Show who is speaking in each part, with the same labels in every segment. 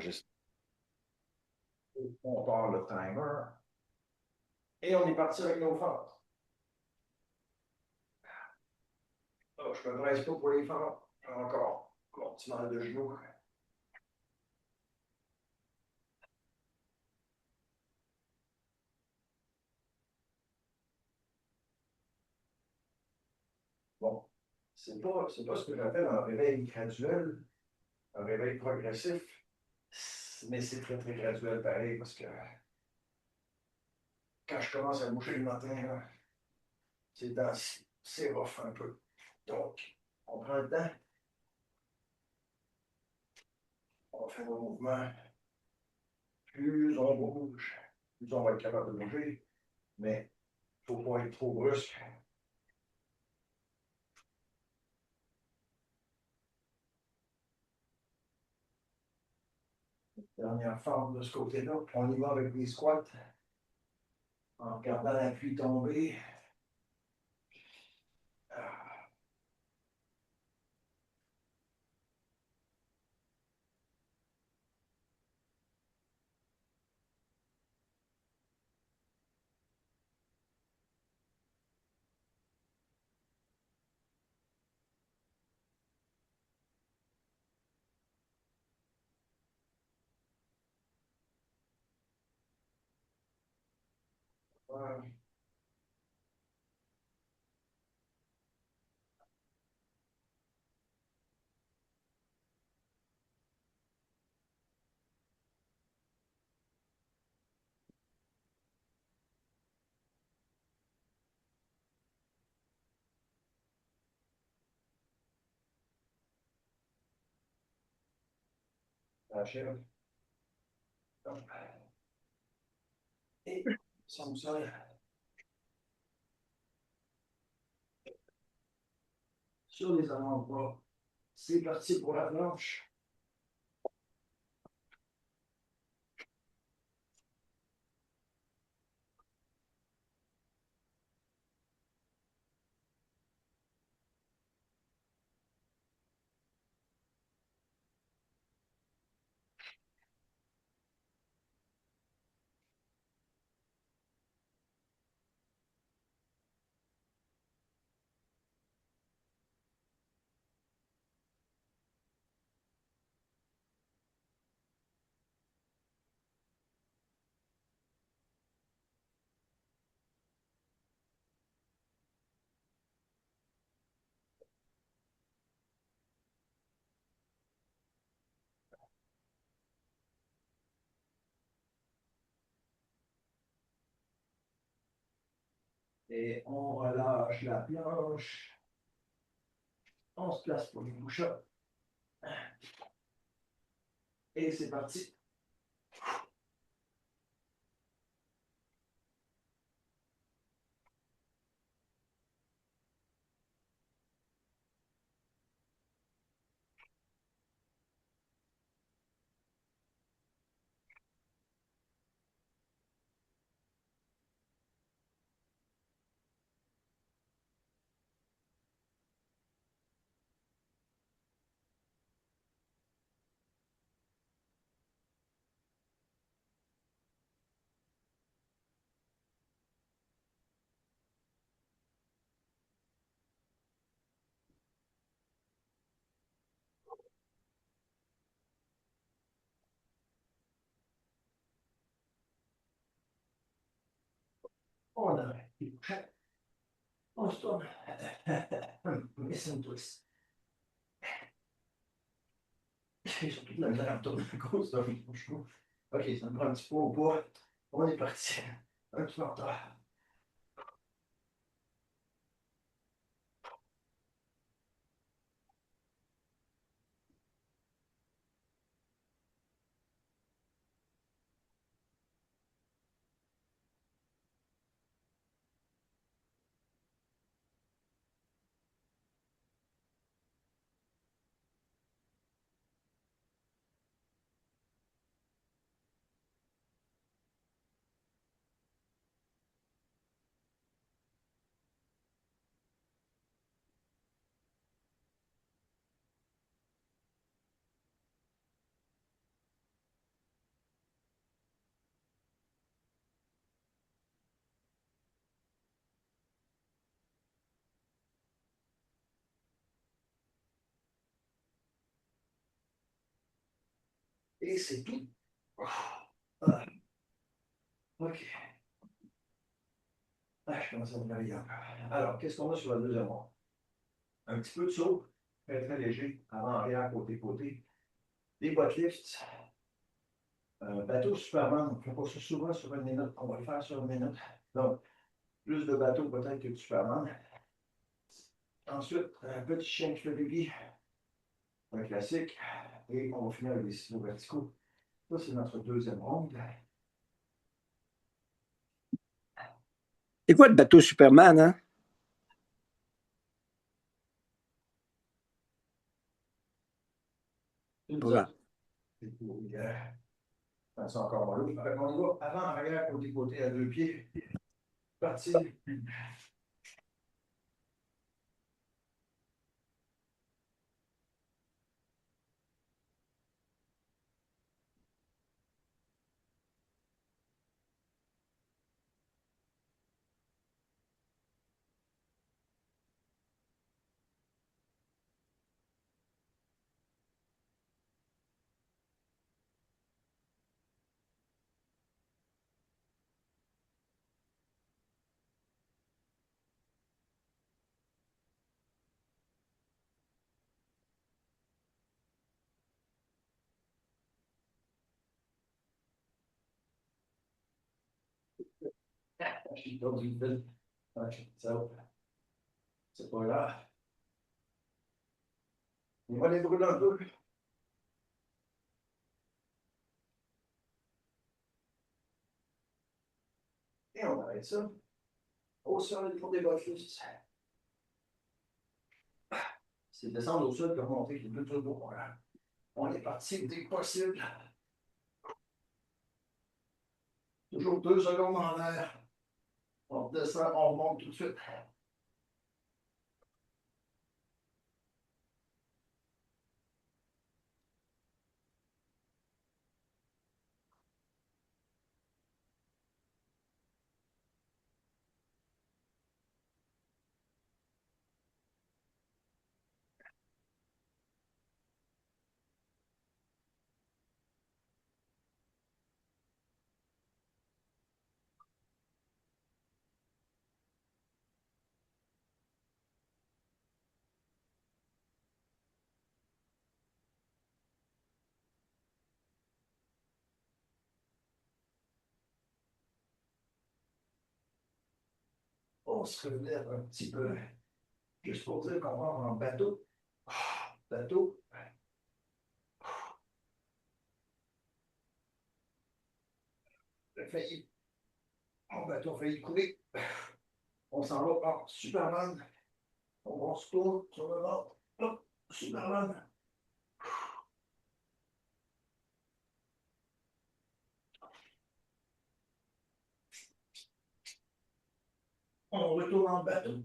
Speaker 1: J'enregistre. On part le timer. Et on est parti avec nos fentes. Oh, je me presse pas pour les fentes. Encore. Mon petit mal de genou. Bon. C'est pas ce que j'appelle un réveil graduel, un réveil progressif. Mais c'est très, très graduel pareil parce que quand je commence à bouger le matin, là, c'est rough un peu. Donc, on prend le temps, on fait nos mouvements. Plus on bouge, plus on va être capable de bouger. Mais il ne faut pas être trop brusque. Dernière forme de ce côté-là. On y va avec des squats en regardant l'appui tomber. Achève. Et ça sol. Sur les avant-bras. C'est parti pour la planche. Et on relâche la planche. On se place pour les push-ups. Et c'est parti. On arrête les push-ups. On se tourne. Et c'est une twist. J'ai surtout de la misère à me tourner à cause de mon genou. Ok, ça me prend un petit peu au poids. On est parti. Un petit peu en retard. Et c'est tout. Ah, OK. Ah, je commence à me réveiller encore. Alors, qu'est-ce qu'on a sur la deuxième ronde? Un petit peu de saut, très très léger, avant, arrière, côté, côté. Des butt lifts. Bateau Superman, on ne fait pas ça souvent sur une minute. On va le faire sur une minute. Donc, plus de bateau peut-être que de Superman. Ensuite, un petit chien qui fait pipi, un classique. Et on va finir avec des signaux verticaux. Ça, c'est notre deuxième ronde.
Speaker 2: C'est quoi le bateau Superman, hein?
Speaker 1: C'est ça.
Speaker 2: Voilà.
Speaker 1: C'est pour c'est encore là. On y va avant, arrière, côté, côté, à deux pieds. Parti. Je suis dans une ville. OK, ça va. C'est pas grave. On va les brûler un peu. Et on arrête ça. Au sol, pour des botches. C'est descendre au sol et remonter les deux turbos. Voilà. On est parti dès que possible. Toujours 2 secondes en l'air. On descend, on remonte tout de suite. On se relève un petit peu. Juste pour dire qu'on va en bateau. Bateau. Failli. Mon bateau a failli couler. On s'en va par Superman. On se tourne sur le ventre. Hop, Superman. On retourne en bateau.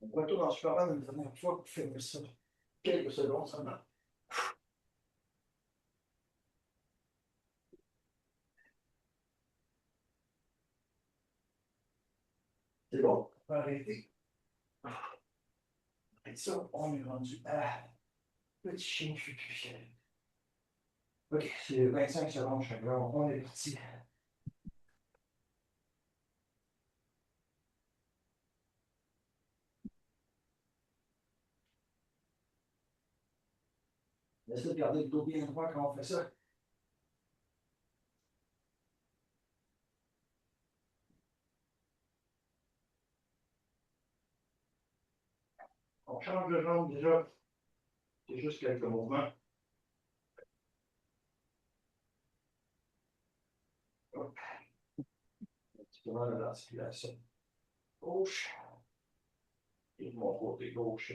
Speaker 1: On retourne en Superman une dernière fois pour finir ça. Quelques secondes seulement. C'est bon. On va arrêter. Et ça, on est rendu à petit chien fufu. OK, c'est 25 secondes chacun. On est parti. Essayez de garder le dos bien droit quand on fait ça. On change de jambe déjà. C'est juste quelques mouvements. Hop. Un petit peu mal à l'articulation gauche. Et de mon côté gauche.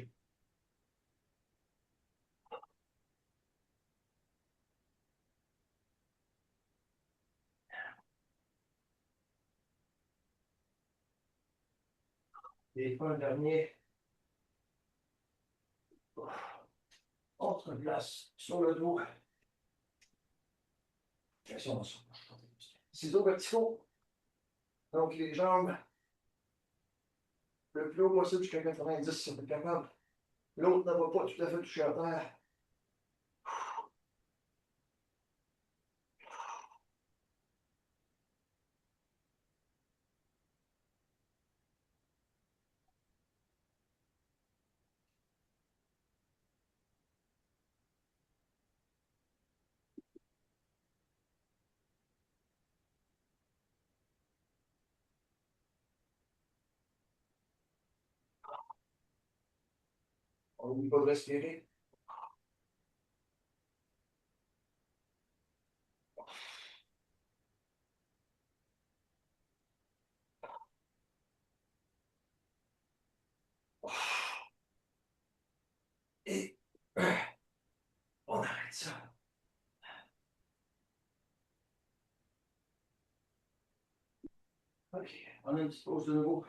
Speaker 1: Et un dernier. On On se place sur le dos. Flexion sur ciseaux verticaux. Donc, les jambes le plus haut possible jusqu'à 90 si vous êtes capable. L'autre ne va pas tout à fait toucher à terre. On n'oublie pas de respirer. Et on arrête ça. OK, on a une petite pause de nouveau.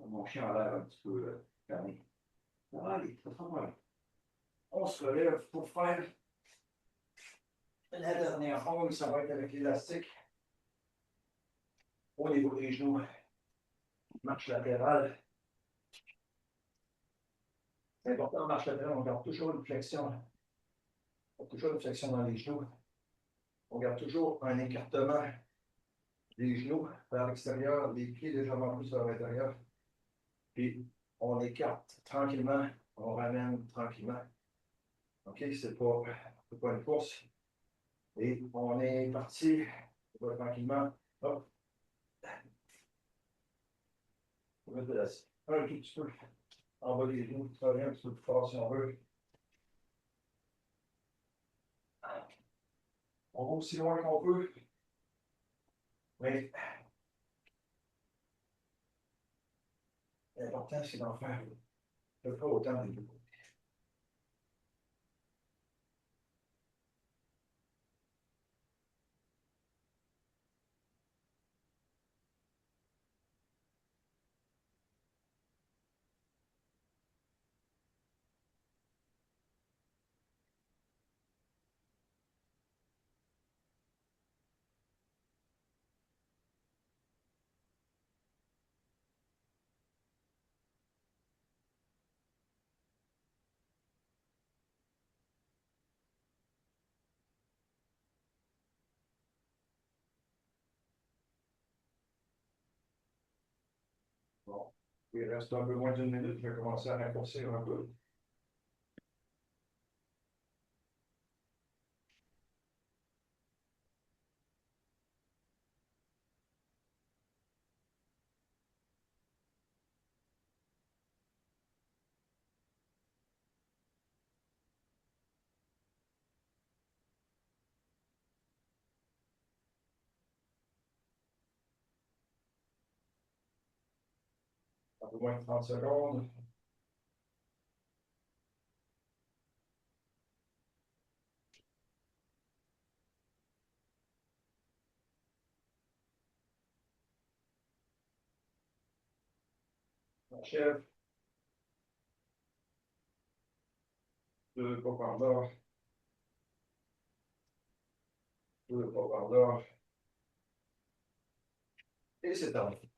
Speaker 1: Mon chien a l'air un petit peu fermé. Ça va aller, ça va aller. On se relève pour faire la dernière ronde. Ça va être avec l'élastique. Au niveau des genoux, marche latérale. C'est important, marche latérale, on garde toujours une flexion. On a toujours une flexion dans les genoux. On garde toujours un écartement des genoux vers l'extérieur, les pieds légèrement plus vers l'intérieur. Puis on écarte tranquillement, on ramène tranquillement. OK, c'est pas une course. Et on est parti, on va tranquillement. Hop. On va mettre un tout petit peu en bas des genoux, travailler un petit peu plus fort si on veut. On va aussi loin qu'on peut. Mais l'important, c'est d'en faire pas autant des deux. Bon, il reste un peu moins d'une minute, je vais commencer à raccourcir un peu. Un peu moins de 30 secondes. On achève. 2 pas par là. 2 pas par là. Et c'est terminé.